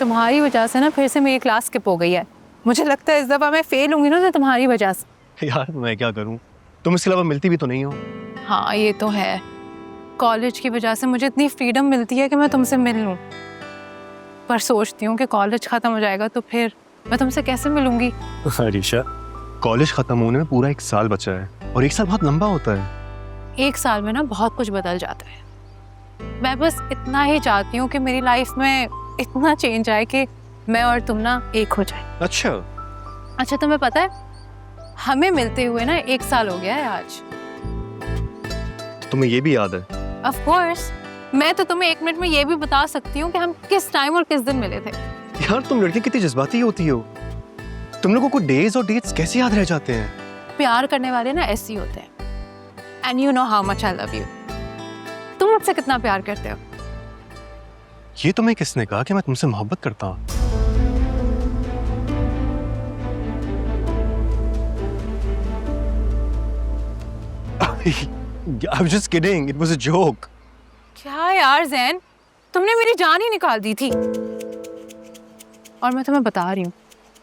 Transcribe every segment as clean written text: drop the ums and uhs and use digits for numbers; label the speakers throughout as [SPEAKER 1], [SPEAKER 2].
[SPEAKER 1] तुम्हारी वजह से ना फिर से मेरी क्लास स्किप हो गई है। मुझे लगता है इस दफ़ा मैं फेल होंगी ना तो तुम्हारी वजह से।
[SPEAKER 2] यार मैं क्या करूं, तुम इसके अलावा मिलती भी तो नहीं हो।
[SPEAKER 1] हाँ ये तो है, कॉलेज की वजह से मुझे इतनी फ्रीडम मिलती है कि मैं तुमसे मिल लूँ, पर सोचती हूँ कि कॉलेज ख़त्म हो जाएगा तो फिर मैं तुमसे कैसे मिलूंगी।
[SPEAKER 2] अरीशा, कॉलेज खत्म होने में पूरा 1 साल बचा है और 1 साल बहुत लंबा होता है।
[SPEAKER 1] 1 साल में ना बहुत कुछ बदल जाता है। मैं बस इतना ही चाहती हूँ कि मेरी लाइफ में इतना चेंज आए कि मैं और तुम ना एक हो जाए।
[SPEAKER 2] अच्छा
[SPEAKER 1] तुम्हें पता है हमें मिलते हुए ना 1 साल हो गया है आज।
[SPEAKER 2] तो तुम्हें ये भी याद है?
[SPEAKER 1] ऑफ कोर्स, मैं तो तुम्हें 1 मिनट में ये भी बता सकती हूँ कि हम किस टाइम और किस दिन मिले थे।
[SPEAKER 2] यार तुम लड़की कितनी जज्बाती होती हो, तुम लोगों को डेज और डेट्स कैसे याद रह जाते हैं?
[SPEAKER 1] प्यार करने वाले ना ऐसे ही होते हैं। And you know how much I love you. तुम मुझसे कितना प्यार करते हो?
[SPEAKER 2] ये तुम्हें किसने कहा कि मैं तुमसे मोहब्बत करता हूँ? I was just kidding. It was a joke.
[SPEAKER 1] क्या यार ज़ैन, तुमने मेरी जान ही निकाल दी थी। और मैं तुम्हें बता रही हूँ,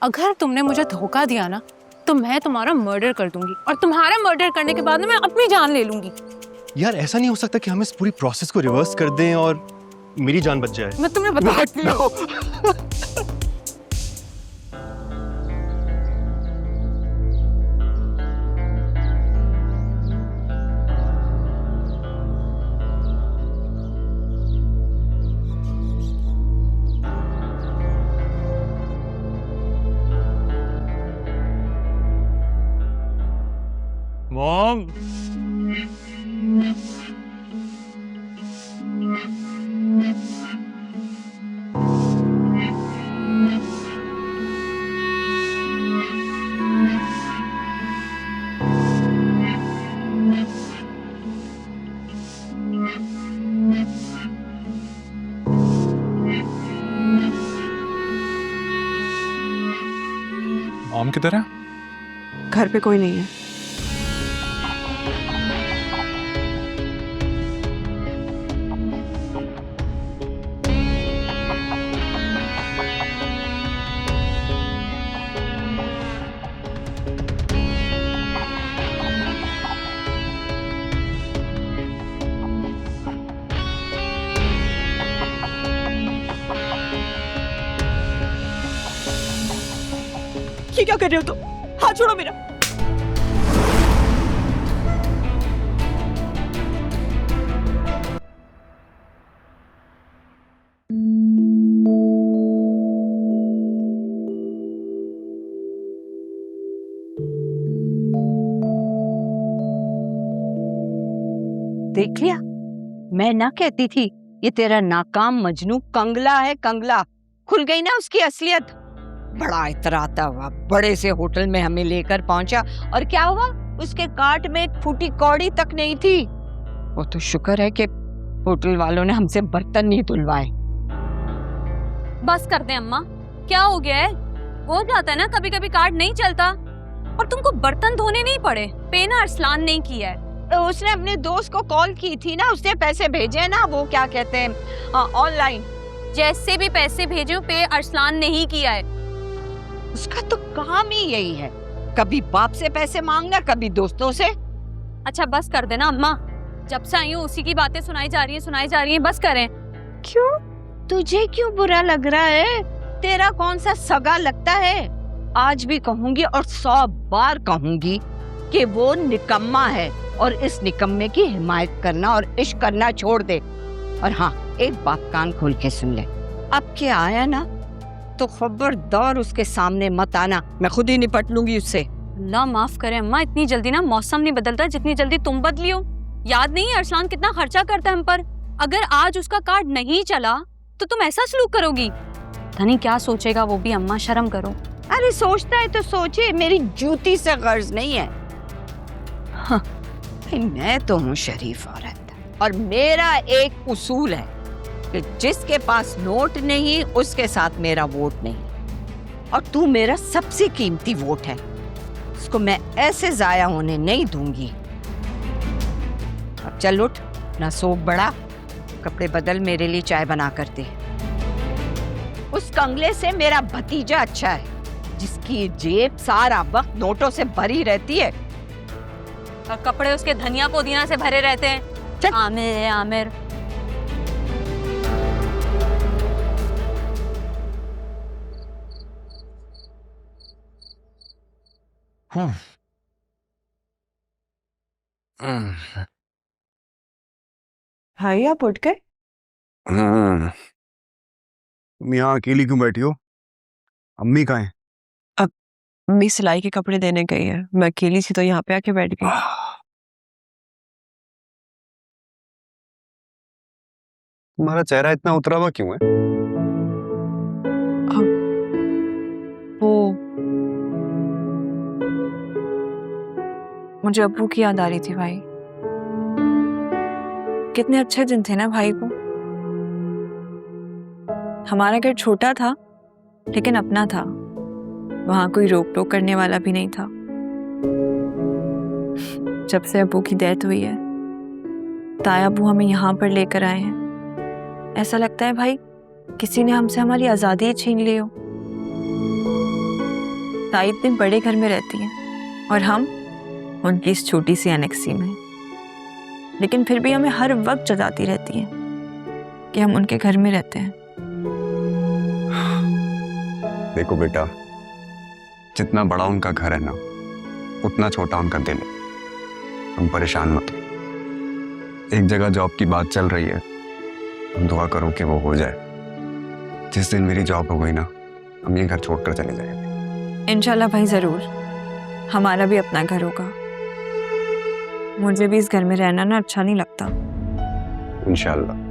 [SPEAKER 1] अगर तुमने मुझे धोखा दिया ना तो मैं तुम्हारा मर्डर कर दूंगी और तुम्हारा मर्डर करने के बाद मैं अपनी जान ले लूंगी।
[SPEAKER 2] यार ऐसा नहीं हो सकता कि हम इस पूरी प्रोसेस को रिवर्स कर दें और मेरी जान बच जाए।
[SPEAKER 1] मैं तुम्हें बताती हूँ।
[SPEAKER 2] मॉम,
[SPEAKER 3] मॉम किधर है?
[SPEAKER 4] घर पे कोई नहीं है। ये क्या कर रहे हो तुम? हाथ छोड़ो मेरा।
[SPEAKER 5] देख लिया, मैं ना कहती थी ये तेरा नाकाम मजनू कंगला है। कंगला खुल गई ना उसकी असलियत। बड़ा इतराता हुआ बड़े से होटल में हमें लेकर पहुंचा और क्या हुआ, उसके कार्ट में एक फूटी कौड़ी तक नहीं थी। वो तो शुक्र है कि होटल वालों ने हमसे बर्तन नहीं धुलवाए।
[SPEAKER 6] बस कर दे अम्मा, क्या हो गया है? हो जाता है ना, कभी कभी कार्ड नहीं चलता। और तुमको बर्तन धोने नहीं पड़े, पे ना अरसलान नहीं किया है।
[SPEAKER 5] उसने अपने दोस्त को कॉल की थी ना, उसने पैसे भेजे ना, वो क्या कहते हैं ऑनलाइन।
[SPEAKER 6] जैसे भी पैसे भेजे पे अरसलान नहीं किया है।
[SPEAKER 5] उसका तो काम ही यही है, कभी बाप से पैसे मांगना, कभी दोस्तों से।
[SPEAKER 6] अच्छा बस कर देना अम्मा, जब से आई हूँ उसी की बातें सुनाई जा रही हैं, बस करें।
[SPEAKER 5] क्यों, तुझे क्यों बुरा लग रहा है? तेरा कौन सा सगा लगता है? आज भी कहूंगी और 100 बार कहूंगी कि वो निकम्मा है और इस निकम्मे की हिमायत करना और इश्क करना छोड़ दे। और हाँ, एक बात कान खोल के सुन ले, अब क्या आया ना तो खबरदार उसके सामने मत आना, मैं खुद ही निपट लूंगी उससे।
[SPEAKER 6] अल्लाह माफ करे अम्मा, इतनी जल्दी ना मौसम नहीं बदलता जितनी जल्दी तुम बदली हो। याद नहीं है अरसलान कितना खर्चा करता है हम पर? अगर आज उसका कार्ड नहीं चला तो तुम ऐसा सलूक करोगी? पता नहीं क्या सोचेगा वो भी। अम्मा शर्म करो।
[SPEAKER 5] अरे सोचता है तो सोचे, मेरी जूती से गर्ज नहीं है। हाँ, मैं तो हूँ शरीफ औरत और मेरा एक उसूल है कि जिसके पास नोट नहीं उसके साथ मेरा वोट नहीं। और तू मेरा सबसे कीमती वोट है, उसको मैं ऐसे जाया होने नहीं दूंगी। अब चल उठ, ना सोख बड़ा, कपड़े बदल, मेरे लिए चाय बना कर दे। उस कंगले से मेरा भतीजा अच्छा है, जिसकी जेब सारा वक्त नोटों से भरी रहती है।
[SPEAKER 6] और कपड़े उसके धनिया पुदीना से भरे रहते हैं।
[SPEAKER 5] चल।
[SPEAKER 6] आमिर है आमिर।
[SPEAKER 4] भाई आप उठ गए?
[SPEAKER 2] तुम यहाँ अकेली क्यों बैठी हो? अम्मी कहाँ है?
[SPEAKER 4] अम्मी सिलाई के कपड़े देने गई है, मैं अकेली सी तो यहाँ पे आके बैठ गई।
[SPEAKER 2] तुम्हारा चेहरा इतना उतरा हुआ क्यों है?
[SPEAKER 4] वो मुझे अब्बू की याद आ रही थी भाई। कितने अच्छे दिन थे ना भाई को। हमारा घर छोटा था लेकिन अपना था, वहां कोई रोक टोक करने वाला भी नहीं था। जब से अब्बू की डेथ हुई है, ताया अब्बू हमें यहाँ पर लेकर आए हैं। ऐसा लगता है भाई किसी ने हमसे हमारी आजादी ही छीन ली हो। ताई इतने बड़े घर में रहती हैं और हम उनकी इस छोटी सी एनेक्सी में, लेकिन फिर भी हमें हर वक्त जताती रहती हैं कि हम उनके घर में रहते हैं।
[SPEAKER 3] देखो बेटा, जितना बड़ा उनका घर है ना, उतना छोटा उनका दिल है। तुम परेशान मत हो। एक जगह जॉब की बात चल रही है, तुम दुआ करो कि वो हो जाए। जिस दिन मेरी जॉब हो गई ना, हम ये घर छोड़कर चले जाएंगे।
[SPEAKER 4] इंशाल्लाह भाई जरूर, हमारा भी अपना घर होगा। मुझे भी इस घर में रहना ना अच्छा नहीं लगता।
[SPEAKER 3] इंशाल्लाह।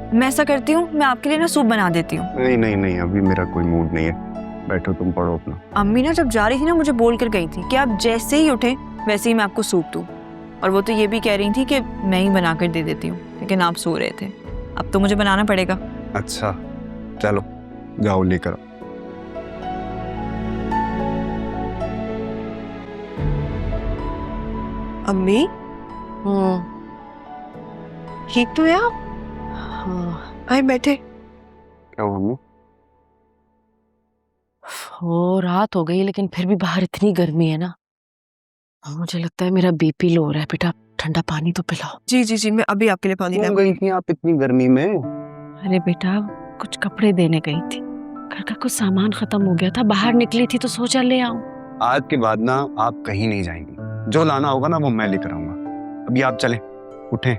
[SPEAKER 4] मैं ऐसा करती हूँ, मैं आपके लिए ना सूप बना देती हूँ।
[SPEAKER 3] नहीं नहीं नहीं, अभी मेरा कोई मूड नहीं है। बैठो, तुम पढ़ो अपना।
[SPEAKER 4] अम्मी ना जब जा रही थी ना, मुझे बोल कर गई थी कि आप जैसे ही उठे वैसे ही मैं आपको सूप दूँ। और वो तो ये भी कह रही थी कि मैं ही बना कर दे देती हूँ, लेकिन आप सो रहे थे। अब तो मुझे बनाना पड़ेगा।
[SPEAKER 3] अच्छा चलो, जाओ लेकर आओ।
[SPEAKER 4] अम्मी ठीक तो है आप? आए बैठे।
[SPEAKER 3] क्या हुआ अम्मी?
[SPEAKER 7] हो रात हो गई लेकिन फिर भी बाहर इतनी गर्मी है ना, मुझे लगता है मेरा बीपी लो हो रहा है। बेटा ठंडा पानी तो पिलाओ।
[SPEAKER 4] जी जी जी, मैं अभी आपके लिए पानी
[SPEAKER 3] क्यों गई थी आप इतनी गर्मी में?
[SPEAKER 7] अरे बेटा कुछ कपड़े देने गई थी, घर का कुछ सामान खत्म हो गया था, बाहर निकली थी तो सोचा ले आऊं।
[SPEAKER 3] आज के बाद ना आप कहीं नहीं जाएंगी। जो लाना होगा ना वो मैं लेकर आऊंगा। अभी आप चलें, उठें,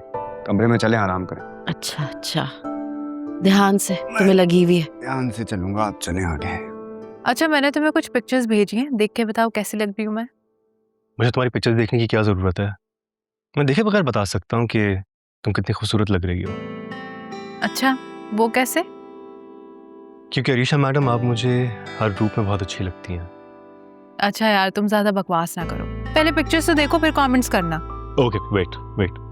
[SPEAKER 3] कमरे में चलें, आराम करें।
[SPEAKER 7] अच्छा अच्छा, ध्यान से, तुम्हें लगी हुई है।
[SPEAKER 3] ध्यान से चलूंगा, आप चलें आगे।
[SPEAKER 1] अच्छा, मैंने तुम्हें कुछ पिक्चर्स भेजी हैं, देख के बताओ कैसी लग रही हूँ मैं।
[SPEAKER 2] मुझे तुम्हारी पिक्चर्स देखने की क्या जरूरत है? मैं देखे बगैर बता सकता हूँ कि तुम कितनी खूबसूरत लग रही हो।
[SPEAKER 1] अच्छा, वो कैसे?
[SPEAKER 2] क्योंकि अरीशा मैडम, आप मुझे हर रूप में बहुत अच्छी लगती हैं।
[SPEAKER 1] अच्छा यार, तुम ज्यादा बकवास ना करो, पहले पिक्चर्स तो देखो फिर कमेंट्स करना।
[SPEAKER 2] Okay, wait wait.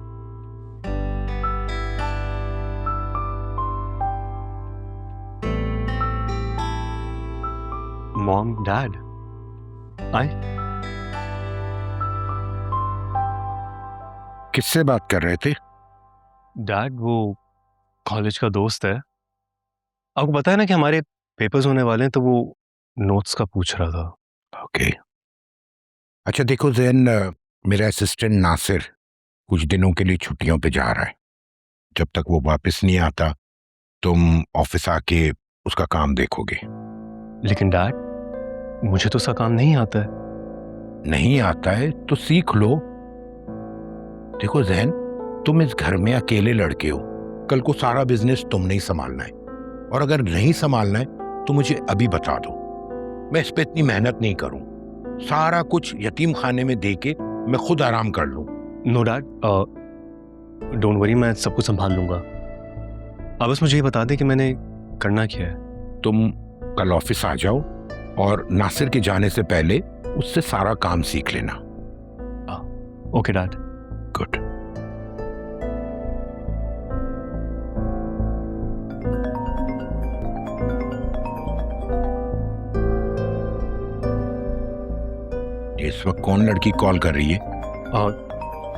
[SPEAKER 2] Mom, dad, आए।
[SPEAKER 8] किससे बात कर रहे थे?
[SPEAKER 2] डैड, वो कॉलेज का दोस्त है। आपको पता है ना कि हमारे पेपर्स होने वाले हैं, तो वो नोट्स का पूछ रहा था।
[SPEAKER 8] ओके। अच्छा देखो जैन, मेरा असिस्टेंट नासिर कुछ दिनों के लिए छुट्टियों पे जा रहा है। जब तक वो वापस नहीं आता तुम ऑफिस आके उसका काम देखोगे।
[SPEAKER 2] लेकिन डैड, मुझे तो उसका काम नहीं आता है।
[SPEAKER 8] नहीं आता है तो सीख लो। देखो जैन, तुम इस घर में अकेले लड़के हो, कल को सारा बिजनेस तुमने ही संभालना है, और अगर नहीं संभालना है तो मुझे अभी बता दो, मैं इस पे इतनी मेहनत नहीं करूं। सारा कुछ यतीम खाने में दे के मैं खुद आराम कर लूं।
[SPEAKER 2] नो डैड, डोंट वरी, मैं सब कुछ संभाल लूंगा। अब बस मुझे ये बता दे कि मैंने करना क्या है।
[SPEAKER 8] तुम कल ऑफिस आ जाओ और नासिर के जाने से पहले उससे सारा काम सीख लेना।
[SPEAKER 2] Okay dad.
[SPEAKER 8] गुड। इस वक्त कौन लड़की कॉल कर रही है?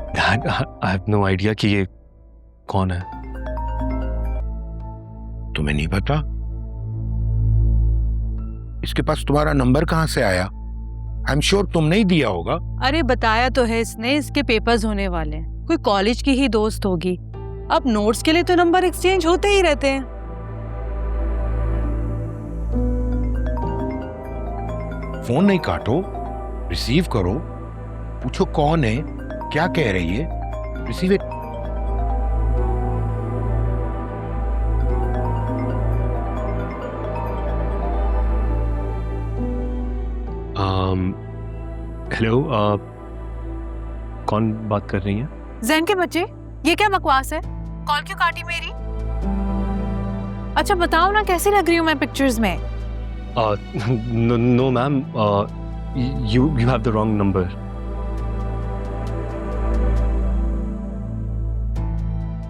[SPEAKER 2] Dad, I have no idea कि ये कौन है।
[SPEAKER 8] तुम्हें नहीं पता? इसके पास तुम्हारा नंबर कहाँ से आया? आई एम श्योर तुमने ही दिया होगा।
[SPEAKER 1] अरे बताया तो है इसने, इसके पेपर्स होने वाले हैं, कोई कॉलेज की ही दोस्त होगी। अब नोट्स के लिए तो नंबर एक्सचेंज होते ही रहते हैं।
[SPEAKER 8] फोन नहीं काटो, रिसीव करो, पूछो कौन है, क्या कह रही है, रिसीव इट।
[SPEAKER 2] हेलो, कौन बात कर रही हैं?
[SPEAKER 1] जैन के बच्चे, ये क्या बकवास है? कॉल क्यों काटी मेरी? अच्छा बताओ ना, कैसी लग रही हूँ मैं पिक्चर्स में?
[SPEAKER 2] No ma'am, you have the wrong number.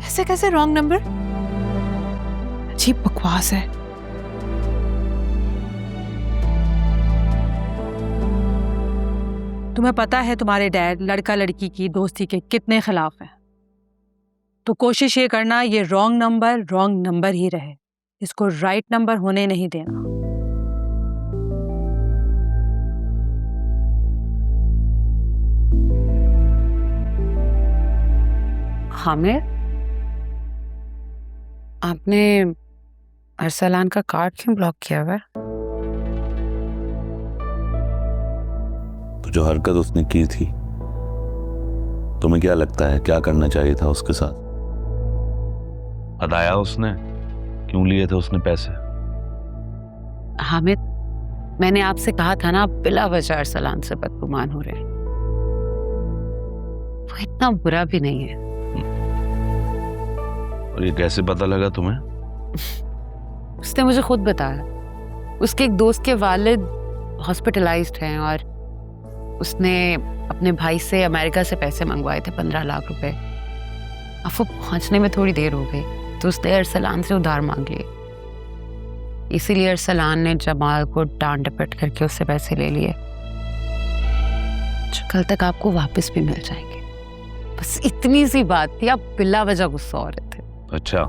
[SPEAKER 1] ऐसे कैसे रॉन्ग नंबर? अजीब बकवास है। तुम्हें पता है तुम्हारे डैड लड़का लड़की की दोस्ती के कितने खिलाफ हैं, तो कोशिश ये करना ये रॉन्ग नंबर ही रहे, इसको राइट नंबर होने नहीं देना।
[SPEAKER 7] हामिद, आपने अरसलान का कार्ड क्यों ब्लॉक किया हुआ है?
[SPEAKER 9] तो जो हरकत उसने की थी, तुम्हें क्या लगता है क्या करना चाहिए था उसके साथ? बताया उसने क्यों लिए थे उसने पैसे?
[SPEAKER 7] हामिद, मैंने आपसे कहा था ना, आप बिला वजह अरसलान से बदगुमान हो रहे हैं। वो इतना बुरा भी नहीं है।
[SPEAKER 9] और ये कैसे पता लगा तुम्हें?
[SPEAKER 7] उसने मुझे खुद बताया। उसके एक दोस्त के वालिद हॉस्पिटलाइज्ड हैं और उसने अपने भाई से अमेरिका से पैसे मंगवाए थे 15 लाख रुपए। अब वो पहुंचने में थोड़ी देर हो गई तो उसने अरसलान से उधार मांग लिए। इसीलिए अरसलान ने जमाल को डांट डपट करके उससे पैसे ले लिए, जो कल तक आपको वापस भी मिल जाएंगे। बस इतनी सी बात थी, आप बिला वजह गुस्सा हो रहे थे।
[SPEAKER 9] अच्छा,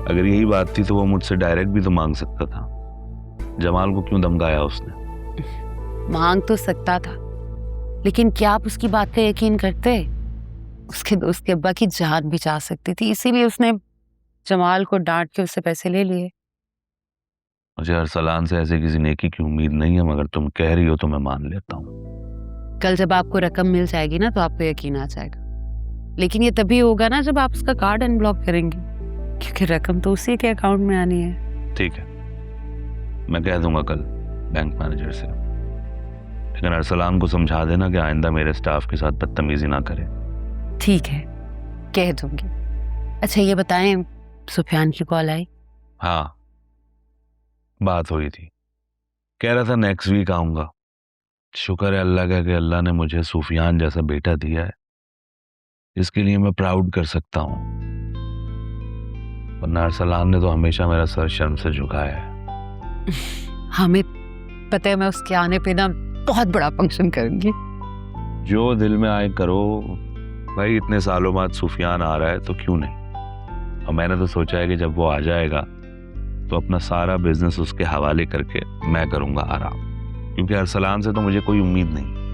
[SPEAKER 9] अगर यही बात थी तो वो मुझसे डायरेक्ट भी तो मांग सकता था। जमाल को क्यों धमकाया उसने?
[SPEAKER 7] मांग तो सकता था, लेकिन क्या आप उसकी बात पे यकीन करते? उसके दोस्त के अब्बा की जान भी जा सकती थी, इसीलिए उसने जमाल को डांट के उससे पैसे ले लिए।
[SPEAKER 9] मुझे अरसलान से ऐसे किसी नेकी की उम्मीद नहीं है, मगर तुम कह रही हो तो मैं मान लेता हूँ।
[SPEAKER 7] कल जब आपको रकम मिल जाएगी ना तो आपको यकीन आ जाएगा, लेकिन ये तभी होगा ना जब आप उसका कार्ड अनब्लॉक करेंगे, क्योंकि रकम तो उसी के अकाउंट में आनी है।
[SPEAKER 9] ठीक है, मैं कह दूंगा कल बैंक मैनेजर से, लेकिन अरसलान को समझा देना कि आइंदा मेरे स्टाफ के साथ बदतमीजी ना करे।
[SPEAKER 7] ठीक है, कह दूंगी। अच्छा ये बताएं, सुफियान की कॉल आई?
[SPEAKER 9] हाँ, बात हुई थी, कह रहा था नेक्स्ट वीक आऊंगा। शुक्र है अल्लाह का कि अल्लाह ने मुझे सुफियान जैसा बेटा दिया है, इसके लिए मैं प्राउड कर सकता हूँ। वरना अरसलान ने तो हमेशा मेरा सर शर्म से झुकाया है।
[SPEAKER 7] हमें पता है, मैं उसके आने पे ना बहुत बड़ा फंक्शन करूंगी।
[SPEAKER 9] जो दिल में आए करो भाई, इतने सालों बाद सुफियान आ रहा है तो क्यों नहीं। और मैंने तो सोचा है कि जब वो आ जाएगा तो अपना सारा बिजनेस उसके हवाले करके मैं करूंगा आराम, क्योंकि अरसलान से तो मुझे कोई उम्मीद नहीं।